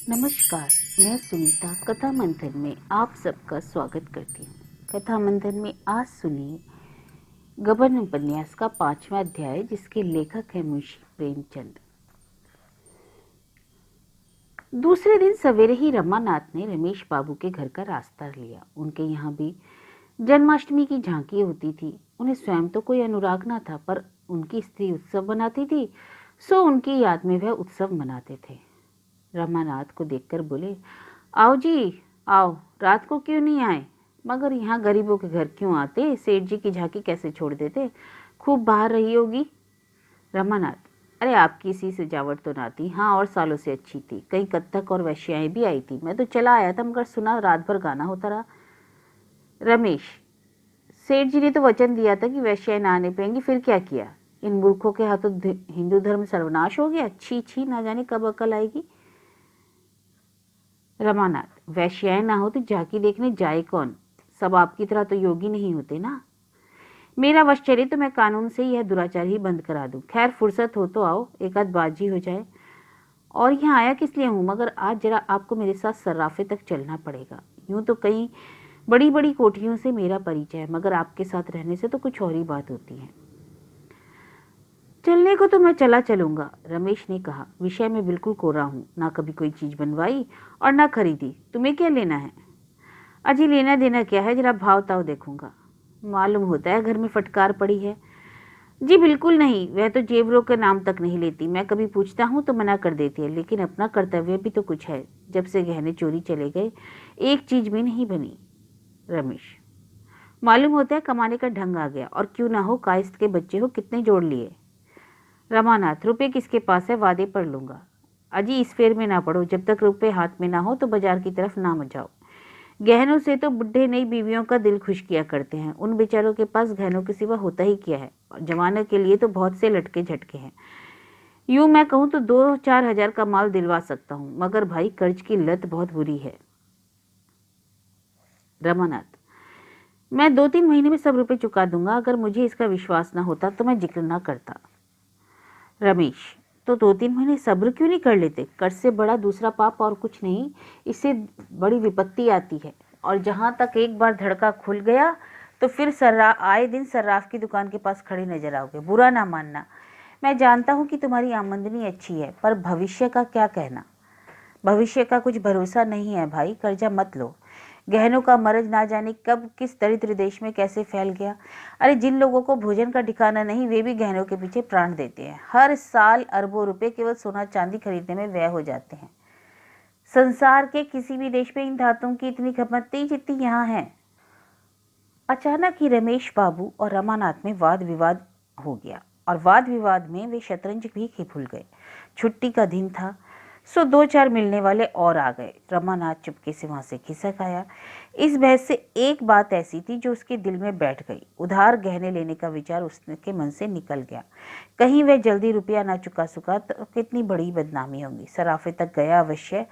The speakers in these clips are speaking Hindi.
नमस्कार, मैं सुनीता कथा मंथन में आप सबका स्वागत करती हूँ। कथा मंथन में आज सुनिए गबन उपन्यास का 5वां अध्याय, जिसके लेखक है मुंशी प्रेमचंद। दूसरे दिन सवेरे ही रमानाथ ने रमेश बाबू के घर का रास्ता लिया। उनके यहाँ भी जन्माष्टमी की झांकी होती थी। उन्हें स्वयं तो कोई अनुराग न था, पर उनकी स्त्री उत्सव मनाती थी, सो उनकी याद में वह उत्सव मनाते थे। रमानाथ को देखकर बोले, आओ जी आओ, रात को क्यों नहीं आए? मगर यहाँ गरीबों के घर क्यों आते? सेठ जी की झांकी कैसे छोड़ देते? खूब बाहर रही होगी। रमानाथ, अरे आपकी सी सजावट तो ना थी, हाँ, और सालों से अच्छी थी। कई कत्थक और वैश्याएं भी आई थी। मैं तो चला आया था, मगर सुना रात भर गाना होता रहा। रमेश, सेठ जी ने तो वचन दिया था कि वैश्याएं ना आने पाएंगी, फिर क्या किया? इन मूर्खों के हाथों हिंदू धर्म सर्वनाश हो गया। छी छी, ना जाने कब अकल आएगी। रमानाथ, वैश्याएं ना हो तो झांकी देखने जाए कौन? सब आपकी तरह तो योगी नहीं होते ना। मेरा वश चले तो मैं कानून से यह दुराचार ही बंद करा दूं। खैर, फुर्सत हो तो आओ, एक आध बाजी हो जाए। और यहाँ आया किस लिए हूं? मगर आज जरा आपको मेरे साथ सर्राफे तक चलना पड़ेगा। यूं तो कई बड़ी बड़ी कोठरियों से मेरा परिचय है, मगर आपके साथ रहने से तो कुछ और ही बात होती है। चलने को तो मैं चला चलूंगा, रमेश ने कहा। विषय में बिल्कुल कोरा हूं, ना कभी कोई चीज बनवाई और ना खरीदी। तुम्हें क्या लेना है? अजी, लेना देना क्या है, जरा भाव ताव देखूंगा। मालूम होता है घर में फटकार पड़ी है। जी बिल्कुल नहीं, वह तो जेवरों के नाम तक नहीं लेती। मैं कभी पूछता हूँ तो मना कर देती है, लेकिन अपना कर्तव्य भी तो कुछ है। जब से गहने चोरी चले गए, एक चीज भी नहीं बनी। रमेश, मालूम होता है कमाने का ढंग आ गया, और क्यों ना हो, कायस्थ के बच्चे हो, कितने जोड़ लिए? रमानाथ, रुपये किसके पास है? वादे पर लूंगा। अजी, इस फेर में ना पड़ो। जब तक रुपये हाथ में ना हो तो बाजार की तरफ ना मत जाओ। गहनों से तो बुढ़े नई बीवियों का दिल खुश किया करते हैं। उन बेचारों के पास गहनों के सिवा होता ही क्या है, और जमाने के लिए तो बहुत से लटके झटके हैं। यूं मैं कहूं तो 2-4 हजार का माल दिलवा सकता हूं, मगर भाई कर्ज की लत बहुत बुरी है। रमानाथ, मैं 2-3 महीने में सब रुपए चुका दूंगा। अगर मुझे इसका विश्वास ना होता तो मैं जिक्र ना करता। रमेश, तो 2-3 महीने सब्र क्यों नहीं कर लेते? कर्ज से बड़ा दूसरा पाप और कुछ नहीं। इससे बड़ी विपत्ति आती है, और जहां तक एक बार धड़का खुल गया तो फिर आए दिन सर्राफ की दुकान के पास खड़े नजर आओगे। बुरा ना मानना, मैं जानता हूं कि तुम्हारी आमदनी अच्छी है, पर भविष्य का क्या कहना? भविष्य का कुछ भरोसा नहीं है भाई। कर्जा मत लो। गहनों का मरज ना जाने कब किस दरिद्र देश में कैसे फैल गया। अरे, जिन लोगों को भोजन का ठिकाना नहीं, वे भी गहनों के पीछे प्राण देते हैं। हर साल अरबों रुपए केवल सोना चांदी खरीदने में व्यय हो जाते हैं। संसार के किसी भी देश में इन धातुओं की इतनी खपत नहीं जितनी यहाँ है। अचानक ही रमेश बाबू और रमानाथ में वाद विवाद हो गया, और वाद विवाद में वे शतरंज भी भूल गए। छुट्टी का दिन था, सो 2-4 मिलने वाले और आ गए। रमानाथ चुपके से वहां से खिसक आया। इस बहस से एक बात ऐसी थी जो उसके दिल में बैठ गई। उधार गहने लेने का विचार उसके मन से निकल गया। कहीं वह जल्दी रुपया ना चुका सका तो कितनी बड़ी बदनामी होगी। सराफे तक गया अवश्य,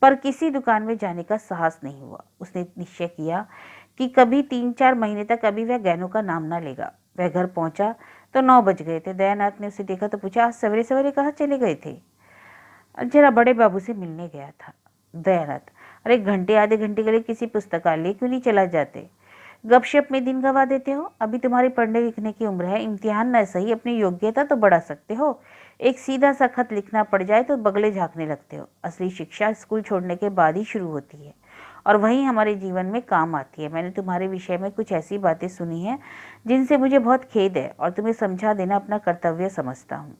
पर किसी दुकान में जाने का साहस नहीं हुआ। उसने निश्चय किया कि कभी 3-4 महीने तक अभी वह गहनों का नाम ना लेगा। वह घर पहुंचा तो 9 बज गए थे। दयानाथ ने उसे देखा तो पूछा, आज सवेरे सवेरे कहाँ चले गए थे? जरा बड़े बाबू से मिलने गया था। दयानाथ, अरे घंटे आधे घंटे के लिए किसी पुस्तकालय क्यों नहीं चला जाते? गपशप में दिन गवा देते हो। अभी तुम्हारी पढ़ने लिखने की उम्र है। इम्तिहान न सही, अपनी योग्यता तो बढ़ा सकते हो। एक सीधा सा खत लिखना पड़ जाए तो बगले झांकने लगते हो। असली शिक्षा स्कूल छोड़ने के बाद ही शुरू होती है, और वही हमारे जीवन में काम आती है। मैंने तुम्हारे विषय में कुछ ऐसी बातें सुनी हैं जिनसे मुझे बहुत खेद है, और तुम्हें समझा देना अपना कर्तव्य समझता हूँ।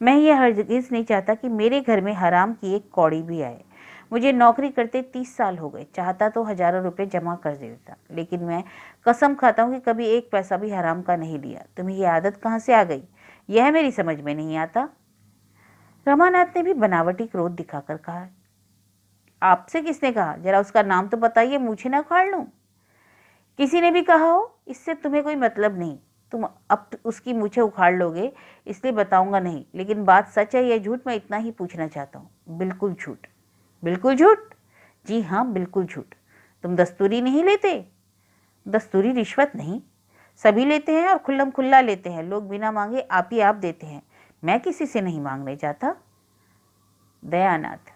मैं ये हरगिज़ नहीं चाहता कि मेरे घर में हराम की एक कौड़ी भी आए। मुझे नौकरी करते 30 साल हो गए। चाहता तो हजारों रुपए जमा कर देता, लेकिन मैं कसम खाता हूँ कि कभी एक पैसा भी हराम का नहीं लिया। तुम्हें ये आदत कहाँ से आ गई, यह मेरी समझ में नहीं आता। रमानाथ ने भी बनावटी क्रोध दिखाकर कहा, आपसे किसने कहा? जरा उसका नाम तो बताइए, मुझे ना उखाड़ लूं। किसी ने भी कहा हो, इससे तुम्हें कोई मतलब नहीं। तुम अब उसकी मुझे उखाड़ लोगे, इसलिए बताऊंगा नहीं। लेकिन बात सच है या झूठ, मैं इतना ही पूछना चाहता हूँ। बिल्कुल झूठ। बिल्कुल झूठ? जी हाँ, बिल्कुल झूठ। तुम दस्तूरी नहीं लेते? दस्तूरी रिश्वत नहीं, सभी लेते हैं, और खुल्लम खुल्ला लेते हैं। लोग बिना मांगे आप ही आप देते हैं। मैं किसी से नहीं मांगने जाता। दयानाथ,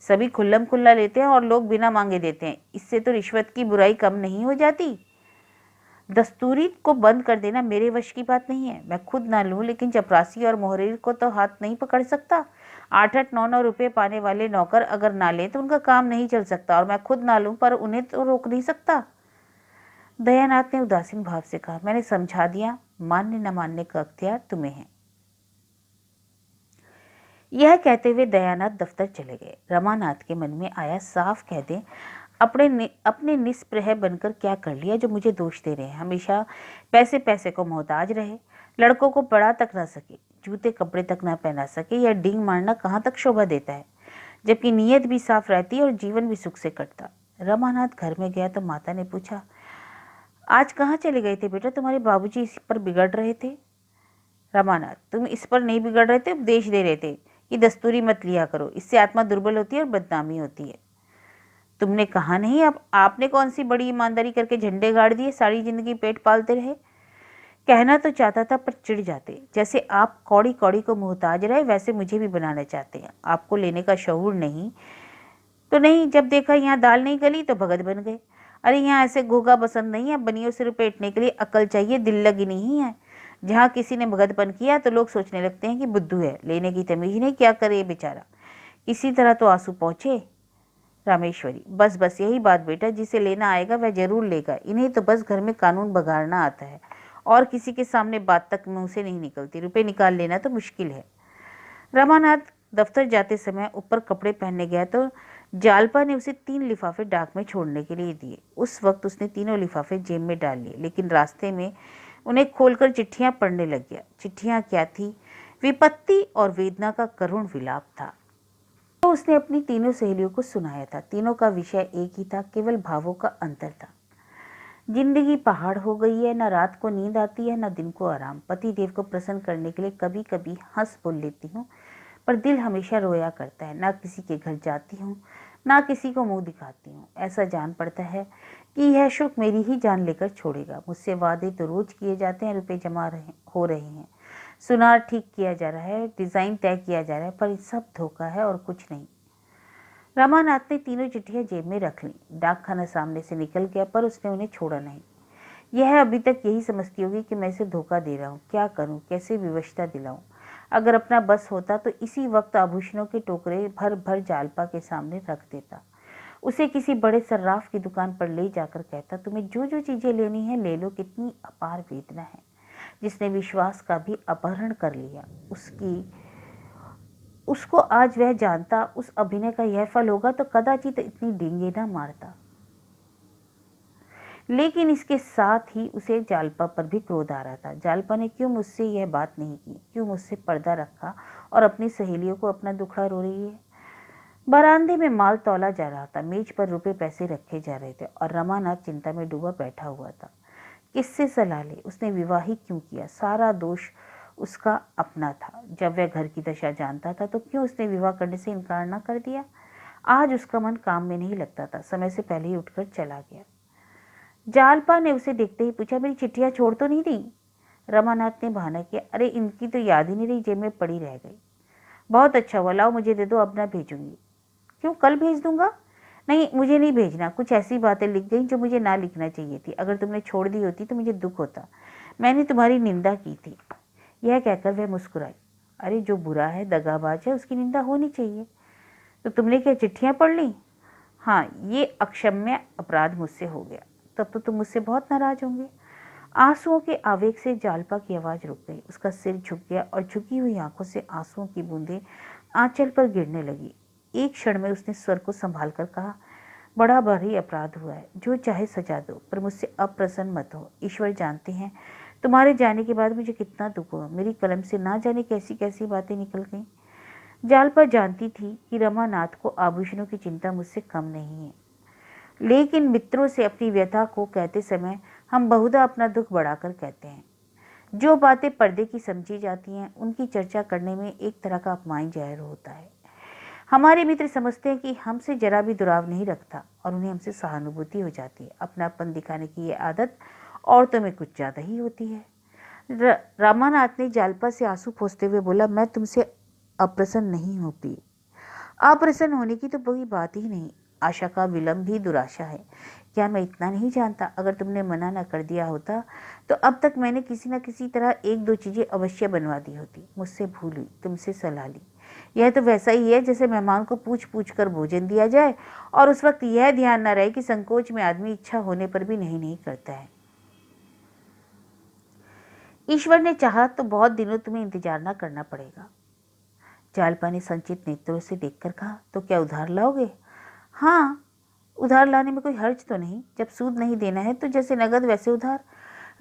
सभी खुल्लम खुल्ला लेते हैं और लोग बिना मांगे देते हैं। इससे तो रिश्वत की बुराई कम नहीं हो जाती। दस्तूरी को बंद कर देना मेरे वश की बात नहीं है। मैं खुद ना लूं, लेकिन चपरासी और मोहरीर को तो हाथ नहीं पकड़ सकता। 8-8 9-9 रुपए पाने वाले नौकर अगर ना लें तो उनका काम नहीं चल सकता, और मैं खुद ना लूं पर उन्हें तो रोक नहीं सकता। दयानाथ ने उदासीन भाव से कहा, मैंने समझा दिया, मानने न मानने का अख्तियार तुम्हें है। यह कहते हुए दयानाथ दफ्तर चले गए। रमानाथ के मन में आया, साफ कह दें, अपने निस्पृह बनकर क्या कर लिया जो मुझे दोष दे रहे हैं। हमेशा पैसे पैसे को मोहताज रहे, लड़कों को पढ़ा तक ना सके, जूते कपड़े तक ना पहना सके, यह डींग मारना कहाँ तक शोभा देता है, जबकि नीयत भी साफ रहती और जीवन भी सुख से कटता। रमानाथ घर में गया तो माता ने पूछा, आज कहाँ चले गए थे बेटा? तुम्हारे बाबूजी इस पर बिगड़ रहे थे। रमानाथ, तुम इस पर नहीं बिगड़ रहे थे, उपदेश दे रहे थे कि दस्तूरी मत लिया करो, इससे आत्मा दुर्बल होती है और बदनामी होती है। तुमने कहा नहीं? अब आपने कौन सी बड़ी ईमानदारी करके झंडे गाड़ दिए, सारी जिंदगी पेट पालते रहे। कहना तो चाहता था पर चिढ़ जाते। जैसे आप कौड़ी कौड़ी को मोहताज रहे, वैसे मुझे भी बनाना चाहते हैं। आपको लेने का शऊर नहीं तो नहीं, जब देखा यहाँ दाल नहीं गली तो भगत बन गए। अरे यहाँ ऐसे घोगा पसंद नहीं है, बनियों से लपेटने के लिए अकल चाहिए, दिल लगी नहीं है। जहाँ किसी ने भगतपन किया तो लोग सोचने लगते हैं कि बुद्धू है, लेने की तमीज नहीं, क्या करे बेचारा। इसी तरह तो आंसू पहुंचे। रामेश्वरी, बस बस यही बात बेटा, जिसे लेना आएगा वह जरूर लेगा। इन्हें तो बस घर में कानून बगाड़ना आता है, और किसी के सामने बात तक मुंह से नहीं निकलती। रुपए निकाल लेना तो मुश्किल है। रमानाथ दफ्तर जाते समय ऊपर कपड़े पहनने गया तो जालपा ने उसे 3 लिफाफे डाक में छोड़ने के लिए दिए। उस वक्त उसने तीनों लिफाफे जेब में डाल लिए, लेकिन रास्ते में उन्हें खोलकर चिट्ठियां पढ़ने लग गया। चिट्ठियां क्या थी? विपत्ति और वेदना का करुण विलाप था। तो उसने अपनी तीनों सहेलियों को सुनाया था। तीनों का विषय एक ही था, केवल भावों का अंतर था। जिंदगी पहाड़ हो गई है, न रात को नींद आती है न दिन को आराम। पति देव को प्रसन्न करने के लिए कभी कभी हंस बोल लेती हूँ, पर दिल हमेशा रोया करता है। ना किसी के घर जाती हूँ, ना किसी को मुंह दिखाती हूँ। ऐसा जान पड़ता है कि यह शुक मेरी ही जान लेकर छोड़ेगा। मुझसे वादे तो रोज किए जाते हैं, रुपए जमा हो रहे हैं, सुनार ठीक किया जा रहा है, डिजाइन तय किया जा रहा है, पर सब धोखा है और कुछ नहीं। रमानाथ ने तीनों चिट्ठियां जेब में रख ली। डाकखाना सामने से निकल गया, पर उसने उन्हें छोड़ा नहीं। यह अभी तक यही समझती होगी कि मैं इसे धोखा दे रहा हूँ। क्या करूँ, कैसे विवशता दिलाऊं? अगर अपना बस होता तो इसी वक्त आभूषणों के टोकरे भर भर जालपा के सामने रख देता। उसे किसी बड़े सर्राफ की दुकान पर ले जाकर कहता, तुम्हें जो जो चीजें लेनी है ले लो। कितनी अपार वेदना है, जिसने विश्वास का भी अपहरण कर लिया। उसको आज वह जानता, उस अभिनय का यह फल होगा तो कदाचित इतनी डींगे ना मारता। लेकिन इसके साथ ही उसे जालपा पर भी क्रोध आ रहा था। जालपा ने क्यों मुझसे यह बात नहीं की, क्यों मुझसे पर्दा रखा और अपनी सहेलियों को अपना दुखड़ा रो रही है। बरामदे में माल तौला जा रहा था, मेज पर रुपए पैसे रखे जा रहे थे, और रमानाथ चिंता में डूबा बैठा हुआ था। किससे सलाह ले? उसने विवाह ही क्यों किया? सारा दोष उसका अपना था। जब वह घर की दशा जानता था तो क्यों उसने विवाह करने से इनकार न कर दिया? आज उसका मन काम में नहीं लगता था, समय से पहले ही उठकर चला गया। जालपा ने उसे देखते ही पूछा, मेरी चिट्ठियां छोड़ तो नहीं दी? रमानाथ ने बहाना किया, अरे इनकी तो याद ही नहीं रही, जेब में पड़ी रह गई। बहुत अच्छा हुआ, लाओ मुझे दे दो, अब ना भेजूंगी। क्यों, कल भेज दूंगा। नहीं, मुझे नहीं भेजना। कुछ ऐसी बातें लिख गई जो मुझे ना लिखना चाहिए थी। अगर तुमने छोड़ दी होती तो मुझे दुख होता। मैंने तुम्हारी निंदा की थी। यह कहकर वह मुस्कुराई। अरे जो बुरा है, दगाबाज है, उसकी निंदा होनी चाहिए। तो तुमने क्या चिट्ठियां पढ़ ली? हाँ, ये अक्षम्य अपराध मुझसे हो गया। तब तो तुम मुझसे बहुत नाराज होंगे। आंसुओं के आवेग से जालपा की आवाज रुक गई। उसका सिर झुक गया और झुकी हुई आंखों से आंसुओं की बूंदें आंचल पर गिरने लगी। एक क्षण में उसने स्वर को संभाल कर कहा, बड़ा भारी अपराध हुआ है, जो चाहे सजा दो, पर मुझसे अप्रसन्न मत हो। ईश्वर जानते हैं तुम्हारे जाने के बाद मुझे कितना दुख हुआ। मेरी कलम से ना जाने कैसी कैसी बातें निकल गईं। जालपा जानती थी कि रमानाथ को आभूषणों की चिंता मुझसे कम नहीं है, लेकिन मित्रों से अपनी व्यथा को कहते समय हम बहुधा अपना दुख बढ़ाकर कहते हैं। जो बातें पर्दे की समझी जाती हैं, उनकी चर्चा करने में एक तरह का अपमान जाहिर होता है। हमारे मित्र समझते हैं कि हमसे जरा भी दुराव नहीं रखता और उन्हें हमसे सहानुभूति हो जाती है। अपनापन दिखाने की ये आदत औरतों में कुछ ज्यादा ही होती है। रामानाथ ने जालपा से आंसू पोंछते हुए बोला, मैं तुमसे अप्रसन्न नहीं हूँ प्रिय। अप्रसन्न होने की तो कोई बात ही नहीं। आशा का विलंब ही दुराशा है। क्या मैं इतना नहीं जानता? अगर तुमने मना न कर दिया होता तो अब तक मैंने किसी न किसी तरह एक दो चीजें अवश्य बनवा दी होती। मुझसे भूल हुई, तुमसे सलाह ली। यह तो वैसा ही है जैसे मेहमान को पूछ पूछ कर भोजन दिया जाए और उस वक्त यह ध्यान न रहे कि संकोच में आदमी इच्छा होने पर भी नहीं नहीं करता है। ईश्वर ने चाहा तो बहुत दिनों तुम्हें इंतजार न करना पड़ेगा। जालपा ने संचित नेत्रों से देखकर कहा, तो क्या उधार लाओगे? हाँ, उधार लाने में कोई हर्ज तो नहीं। जब सूद नहीं देना है तो जैसे नगद वैसे उधार।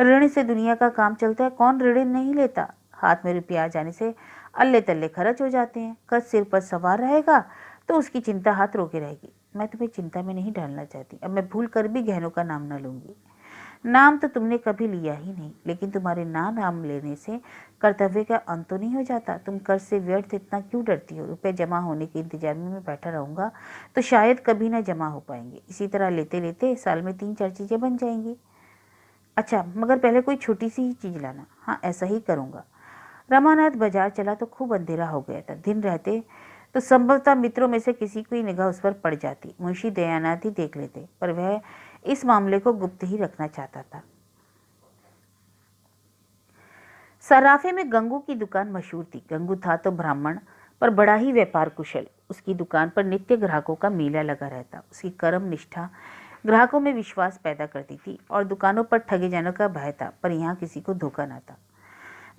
ऋण से दुनिया का काम चलता है, कौन ऋण नहीं लेता। हाथ में रुपया आ जाने से अल्ले तल्ले खर्च हो जाते हैं। कर्ज सिर पर सवार रहेगा तो उसकी चिंता हाथ रोके रहेगी। मैं तुम्हें चिंता में नहीं डालना चाहती। अब मैं भूल कर भी गहनों का नाम न लूंगी। नाम तो तुमने कभी लिया ही नहीं, लेकिन तुम्हारे नाम लेने से कर्तव्य का अंत तो नहीं हो जाता। तुम कर्ज से व्यर्थ इतना क्यों डरती हो? रुपए जमा होने के इंतजार में मैं बैठा रहूंगा तो शायद कभी ना जमा हो पाएंगे। इसी तरह लेते लेते साल में 3-4 चीजें बन जाएंगी। अच्छा, मगर पहले कोई छोटी सी ही चीज लाना। हाँ, ऐसा ही करूंगा। रमानाथ बाजार चला तो खूब अंधेरा हो गया था। दिन रहते तो संभवतः मित्रों में से किसी की निगाह उस पर पड़ जाती। मुंशी दयानाथ ही देख लेते, पर वह इस मामले को गुप्त ही रखना चाहता था। सराफे में गंगू की दुकान मशहूर थी। गंगू था तो ब्राह्मण, पर बड़ा ही व्यापार कुशल। उसकी दुकान पर नित्य ग्राहकों का मेला लगा रहता। उसकी कर्म निष्ठा ग्राहकों में विश्वास पैदा करती थी और दुकानों पर ठगे जाने का भय था, पर यहाँ किसी को धोखा न था।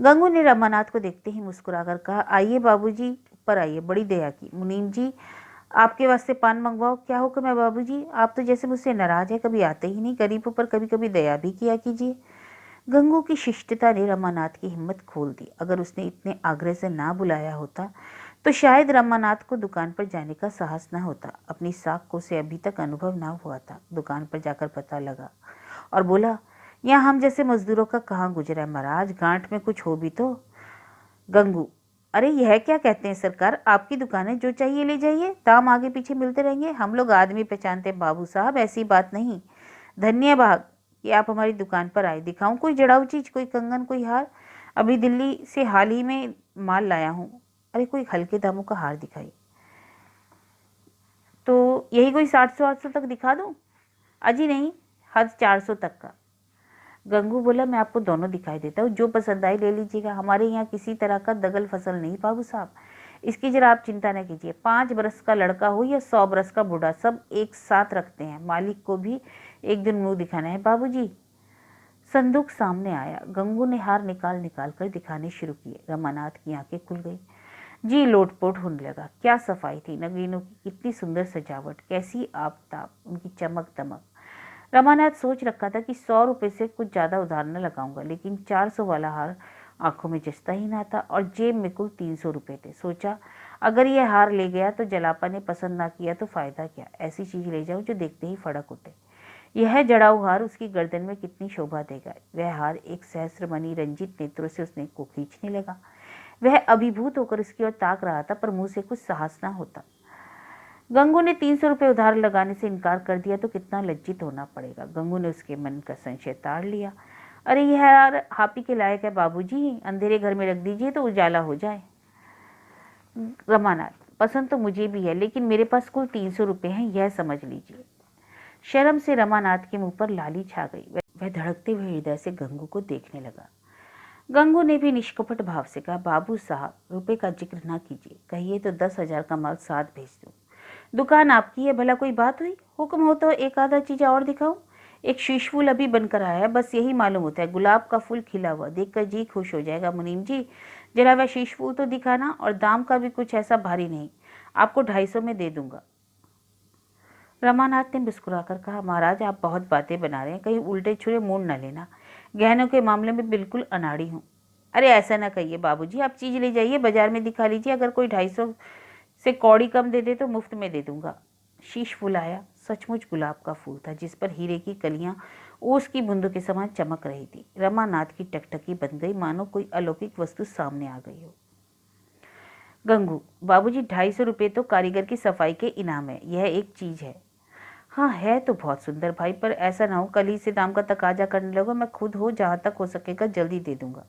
गंगू ने रमानाथ को देखते ही मुस्कुराकर कहा, आइए बाबूजी, ऊपर आइए। बड़ी दया की। मुनीम जी, आपके वास्ते पान मंगवाओ। क्या हुक्म है बाबूजी? आप तो जैसे मुझसे नाराज है, कभी आते ही नहीं। गरीबों पर कभी कभी दया भी किया कीजिए। गंगू की शिष्टता ने रमानाथ की हिम्मत खोल दी। अगर उसने इतने आग्रह से ना बुलाया होता तो शायद रमानाथ को दुकान पर जाने का साहस न होता। अपनी साख को से अभी तक अनुभव ना हुआ था। दुकान पर जाकर पता लगा और बोला, यहाँ हम जैसे मजदूरों का कहाँ गुजरा है महाराज, गांठ में कुछ हो भी तो। गंगू, अरे यह क्या कहते हैं सरकार, आपकी दुकान है, जो चाहिए ले जाइए, दाम आगे पीछे मिलते रहेंगे। हम लोग आदमी पहचानते हैं बाबू साहब, ऐसी बात नहीं। धन्यवाद कि आप हमारी दुकान पर आए। दिखाऊं कोई जड़ाऊ चीज, कोई कंगन, कोई हार? अभी दिल्ली से हाल ही में माल लाया हूँ। अरे कोई हल्के दामों का हार दिखाई। तो यही कोई 700-800 तक दिखा दूं? अजी नहीं, हद 400 तक का। गंगू बोला, मैं आपको दोनों दिखाई देता हूँ, जो पसंद आए ले लीजिएगा। हमारे यहाँ किसी तरह का दगल फसल नहीं बाबू साहब, इसकी जरा आप चिंता न कीजिए। 5 बरस का लड़का हो या 100 बरस का बूढ़ा, सब एक साथ रखते हैं। मालिक को भी एक दिन मुंह दिखाना है बाबूजी। संदूक सामने आया। गंगू ने हार निकाल निकाल कर दिखाने शुरू किए। रमानाथ की आंखें खुल गई। जी लोटपोट होने लगा। क्या सफाई थी, नगीनों की कितनी सुंदर सजावट, कैसी आबताब, उनकी चमक दमक। रमानाथ सोच रखा था कि 100 रुपये से कुछ ज्यादा उधार न लगाऊंगा, लेकिन 400 वाला हार आंखों में जचता ही ना था और जेब में कुल 300 रुपये थे। सोचा, अगर यह हार ले गया तो जलापा ने पसंद ना किया तो फायदा क्या। ऐसी चीज ले जाऊं जो देखते ही फड़क उठे। यह जड़ाऊ हार उसकी गर्दन में कितनी शोभा देगा। वह हार एक सहस्त्रमणि रंजित नेत्रों से उसने को खींचने लगा। वह अभिभूत होकर उसकी ओर ताक रहा था, पर मुंह से कुछ साहस ना होता। गंगू ने 300 रुपये उधार लगाने से इनकार कर दिया तो कितना लज्जित होना पड़ेगा। गंगू ने उसके मन का संशय ताड़ लिया। अरे यह हार आप ही के लायक है बाबूजी, अंधेरे घर में रख दीजिए तो उजाला हो जाए। रमानाथ, पसंद तो मुझे भी है, लेकिन मेरे पास कुल 300 रुपये हैं, यह समझ लीजिए। शर्म से रमानाथ के मुंह पर लाली छा गई। वह धड़कते हुए हृदय से गंगू को देखने लगा। गंगू ने भी निष्कपट भाव से कहा, बाबू साहब, रुपए का जिक्र ना कीजिए। कहिए तो 10,000 का माल साथ भेज दूं। दुकान आपकी है, भला कोई बात हुई? हुक्म हो तो एक आधा चीज और दिखाऊं। एक शीश फूल अभी बनकर आया है, बस यही मालूम होता है। गुलाब का फूल खिला हुआ देखकर जी खुश हो जाएगा। मुनीम जी, जरा वह शीश फूल तो दिखाना, और दाम का भी कुछ ऐसा भारी नहीं, आपको 250 में दे दूंगा। रमानाथ ने मुस्कुराकर कहा, महाराज आप बहुत बातें बना रहे हैं, कहीं उल्टे छुरे मोड़ न लेना। गहनों के मामले में बिल्कुल अनाड़ी हूँ। अरे ऐसा ना कहिए बाबूजी, आप चीज ले जाइए, बाजार में दिखा लीजिए। अगर कोई 250 से कौड़ी कम दे दे तो मुफ्त में दे दूंगा। शीश फूल आया। सचमुच गुलाब का फूल था, जिस पर हीरे की कलियां ओस की बूंदों के समान चमक रही थी। रमानाथ की टकटकी बन गई, मानो कोई अलौकिक वस्तु सामने आ गई हो। गंगू, बाबूजी 250 रुपये तो कारीगर की सफाई के इनाम है, यह एक चीज है। हाँ है तो बहुत सुंदर भाई, पर ऐसा ना हो कल ही से दाम का तकाजा करने लगो। मैं खुद हो, जहां तक हो सकेगा जल्दी दे दूंगा।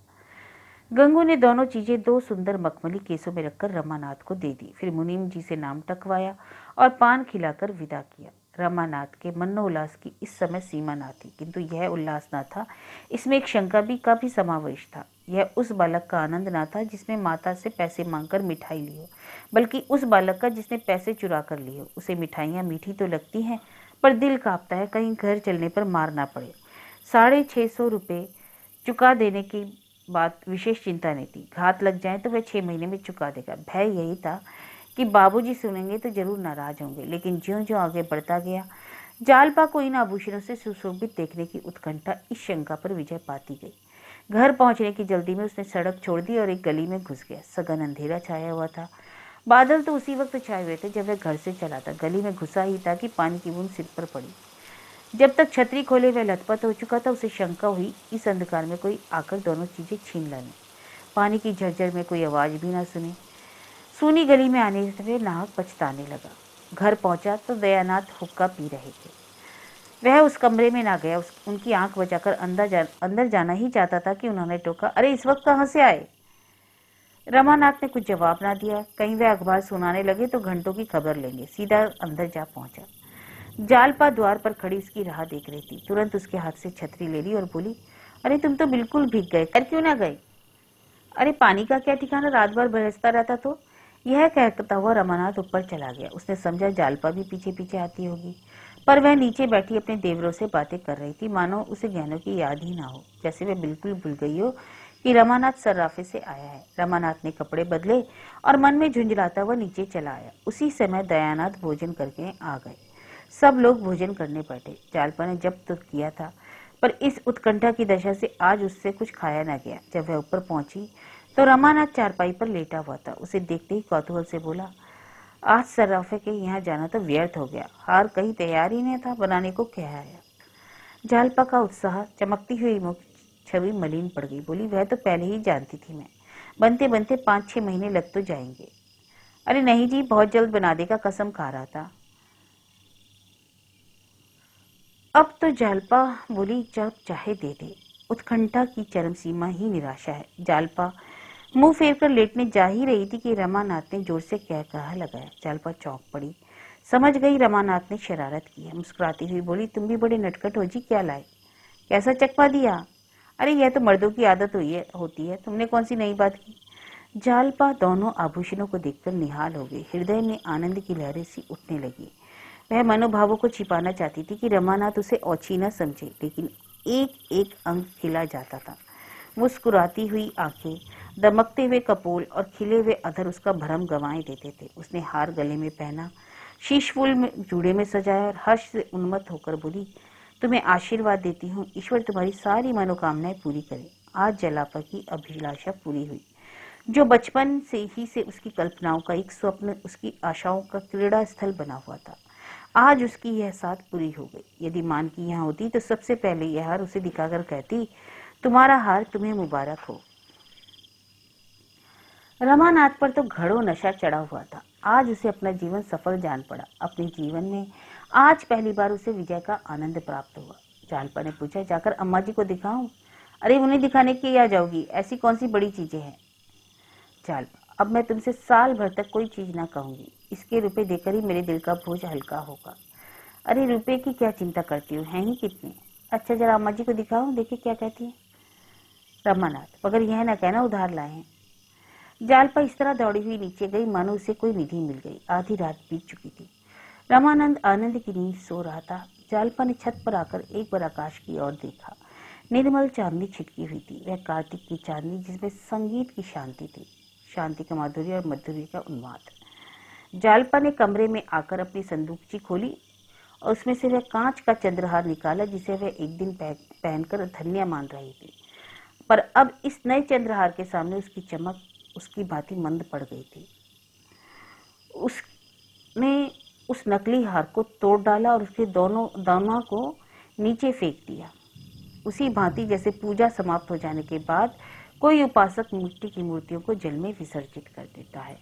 गंगू ने दोनों चीजें 2 सुंदर मखमली केसों में रखकर रमानाथ को दे दी। फिर मुनीम जी से नाम टकवाया और पान खिलाकर विदा किया। रमानाथ के मनोल्लास की इस समय सीमा न थी, किंतु यह उल्लास न था, इसमें एक शंका का भी समावेश था। यह उस बालक का आनंद न था जिसने माता से पैसे मांगकर मिठाई ली हो, बल्कि उस बालक का जिसने पैसे चुरा कर ली हो। उसे मिठाइयाँ मीठी तो लगती हैं, पर दिल कांपता है कहीं घर चलने पर मार ना पड़े। 650 रुपये चुका देने की बात विशेष चिंता नहीं थी। घात लग जाए तो वह 6 महीने में चुका देगा। भय यही था कि बाबूजी सुनेंगे तो जरूर नाराज होंगे। लेकिन ज्यों-ज्यों आगे बढ़ता गया, जालपा को इन आभूषणों से सुशोभित देखने की उत्कंठा इस शंका पर विजय पाती गई। घर पहुंचने की जल्दी में उसने सड़क छोड़ दी और एक गली में घुस गया। सघन अंधेरा छाया हुआ था। बादल तो उसी वक्त छाए हुए थे जब वह घर से चला था। गली में घुसा ही था कि पानी की बूंद सिर पर पड़ी। जब तक छतरी खोले वह लथपथ हो चुका था। उसे शंका हुई इस अंधकार में कोई आकर दोनों चीजें छीन लाने। पानी की झरझर में कोई आवाज भी ना सुनी। सूनी गली में आने से नाहक पछताने लगा। घर पहुंचा तो दयानाथ हुक्का पी रहे थे। वह उस कमरे में ना गया। उनकी आंख बचाकर अंदर जाना ही चाहता था कि उन्होंने टोका, अरे इस वक्त कहाँ से आए? रमानाथ ने कुछ जवाब ना दिया। कहीं वह अखबार सुनाने लगे तो घंटों की खबर लेंगे। सीधा अंदर जा पहुंचा। जालपा द्वार पर खड़ी उसकी राह देख रही थी। तुरंत उसके हाथ से छतरी ले ली और बोली, अरे तुम तो बिल्कुल भीग गए, कर क्यों ना गए? अरे पानी का क्या ठिकाना, रात भर बरसता रहता तो। यह कहता हुआ रमानाथ ऊपर चला गया। उसने समझा जालपा भी पीछे पीछे आती होगी, पर वह नीचे बैठी अपने देवरों से बातें कर रही थी, मानो उसे ज्ञानों की याद ही ना हो, जैसे वह बिल्कुल भूल गई हो कि रमानाथ सर्राफे से आया है। रमानाथ ने कपड़े बदले और मन में झुंझलाता हुआ नीचे चला आया। उसी समय दयानाथ भोजन करके आ गए। सब लोग भोजन करने बैठे। जालपा ने जब तक किया था, पर इस उत्कंठा की दशा से आज उससे कुछ खाया न गया। जब वह ऊपर पहुंची तो रमानाथ चारपाई पर लेटा हुआ था। उसे देखते ही कौतूहल से बोला, आज सर्राफे के यहाँ जाना तो व्यर्थ हो गया। हार कहीं तैयार ही नहीं था, बनाने को क्या आया? जालपा का उत्साह, चमकती हुई मुख छवि मलिन पड़ गई। बोली, वह तो पहले ही जानती थी मैं, बनते बनते 5-6 महीने लग तो जाएंगे। अरे नहीं जी, बहुत जल्द बना देगा, कसम खा रहा था। अब तो जालपा बोली, जब चाहे दे दे। उत्कंठा की चरम सीमा ही निराशा है। जालपा मुंह फेर कर लेटने जा ही रही थी कि रमानाथ ने जोर से क्या कहा लगाया। जालपा चौंक पड़ी। समझ गई रमानाथ ने शरारत की है। मुस्कुराती हुई बोली, तुम भी बड़े नटखट हो जी, क्या लाए? कैसा चकमा दिया? अरे यह तो मर्दों की आदत होती है, तुमने कौन सी नई बात की? जालपा दोनों आभूषणों को देखकर निहाल हो गई। हृदय में आनंद की लहरें सी उठने लगी। वह मनोभावों को छिपाना चाहती थी कि रमानाथ उसे औची न समझे, लेकिन एक एक अंग खिला जाता था। मुस्कुराती हुई आंखें, दमकते हुए कपोल और खिले हुए अधर उसका भरम गंवाए देते थे। उसने हार गले में पहना, शीश फूल में जूड़े में सजाया और हर्ष से उन्मत्त होकर बोली, तुम्हें आशीर्वाद देती हूँ, ईश्वर तुम्हारी सारी मनोकामनाएं पूरी करे। आज जालपा की अभिलाषा पूरी हुई। जो बचपन से उसकी कल्पनाओं का एक स्वप्न, उसकी आशाओं का क्रीड़ा स्थल बना हुआ था, आज उसकी यह साथ पूरी हो गई। यदि मानकी यहाँ होती तो सबसे पहले यह हार उसे दिखाकर कहती, तुम्हारा हार तुम्हें मुबारक हो। रमानाथ पर तो घड़ों नशा चढ़ा हुआ था। आज उसे अपना जीवन सफल जान पड़ा। अपने जीवन में आज पहली बार उसे विजय का आनंद प्राप्त हुआ। जालपा ने पूछा, जाकर अम्मा जी को दिखाऊं? अरे उन्हें दिखाने के लिए आ जाओगी, ऐसी कौन सी बड़ी चीजें हैं? जालपा, अब मैं तुमसे साल भर तक कोई चीज ना कहूंगी। इसके रुपए देकर ही मेरे दिल का बोझ हल्का होगा। अरे रुपए की क्या चिंता करती हो, हैं ही कितने? अच्छा जरा अम्मा जी को दिखाओ, देखिए क्या कहती है। रमानाथ, मगर यह ना कहना उधार लाए हैं। जालपा इस तरह दौड़ी हुई नीचे गई मानो उसे कोई निधि मिल गई। आधी रात बीत चुकी थी। रामानंद आनंद की नींद सो रहा था। जालपा ने छत पर आकर एक बार आकाश की ओर देखा। निर्मल चांदनी छिटकी हुई थी। वह कार्तिक की चांदनी जिसमें संगीत की शांति थी, शांति का माधुर्य और मधुर्य का उन्माद। जालपा ने कमरे में आकर अपनी संदूकची खोली और उसमें से वह कांच का चंद्रहार निकाला जिसे वह एक दिन पहनकर धन्य मान रही थी। पर अब इस नए चंद्रहार के सामने उसकी चमक उसकी भांति मंद पड़ गई थी। उसने उस नकली हार को तोड़ डाला और उसके दोनों दानों को नीचे फेंक दिया, उसी भांति जैसे पूजा समाप्त हो जाने के बाद कोई उपासक मिट्टी की मूर्तियों को जल में विसर्जित कर देता है।